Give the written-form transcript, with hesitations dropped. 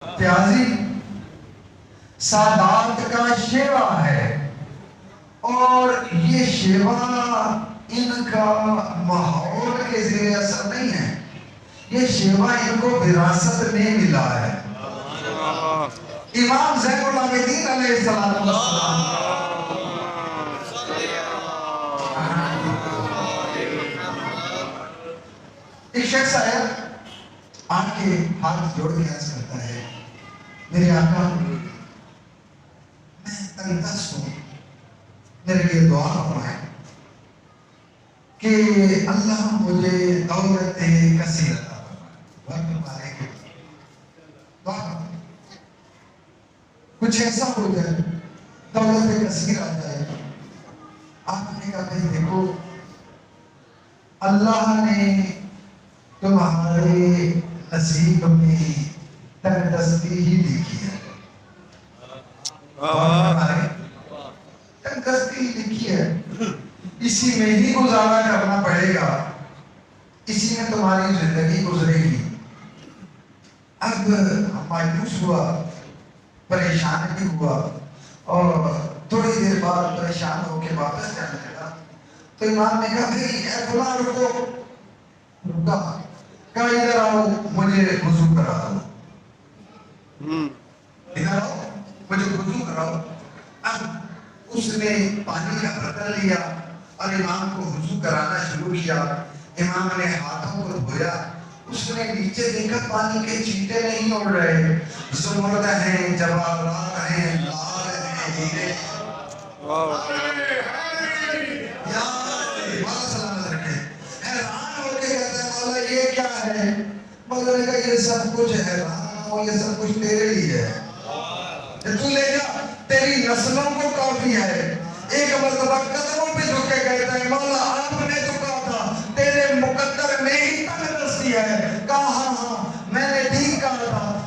پیازی سادات کا شیوا ہے، اور یہ شیوا ان کا ماحول کے زیر اثر نہیں ہے، یہ شیوا ان کو وراثت میں ملا ہے۔ امام زین العابدین علیہ السلام ایک شخص آیا، آن کے ہاتھ جوڑ کے عرض کرتا ہے، میرے آقا میں تنگ دست ہوں، میرے لیے دعا فرمائیں کہ اللہ مجھے دولت کثیر عطا فرمائے۔ دعا فرمائیں کچھ ایسا ہو جائے، دولت کثیر آ جائے۔ آپ نے کہا بھائی دیکھو، اللہ نے تمہارے نصیب میں تنگ دستی ہی لکھی ہے، تنگ دستی ہی لکھی ہے، اسی میں ہی گزارا کرنا پڑے گا، اسی میں تمہاری زندگی گزرے گی۔ اب مایوس ہوا، پریشان بھی ہوا، اور تھوڑی دیر بعد پریشان ہو کے واپس جانے لگا تو امام نے کہا بھئی اے فلاں رکو، رکا، کہا ادھر آؤ مجھے وضو کرا دو، ادھر آؤ مجھے وضو کراؤ۔ اب اس نے پانی کا برتن لیا اور امام کو وضو کرانا شروع کیا۔ امام نے ہاتھوں کو دھویا، اس نے نیچے دیکھا پانی کے چھینٹے نہیں اڑ رہے، زمرد ہیں، جواہرات ہیں، لال ہیں، ہیرے حیران ہو کے کہتا ہے مولا یہ کیا ہے؟ مولا نے کہا یہ سب کچھ حیران ہو، یہ سب کچھ تیرے لیے ہے، تو لے جا، تیری نسلوں کو کافی ہے۔ ایک مرتبہ قدموں پہ جھکے کہتا ہے مولا آپ نے تو کہا تھا تیرے مقدر میں ہی تنگ دستی ہے، کہا ہاں میں نے ٹھیک کہا تھا،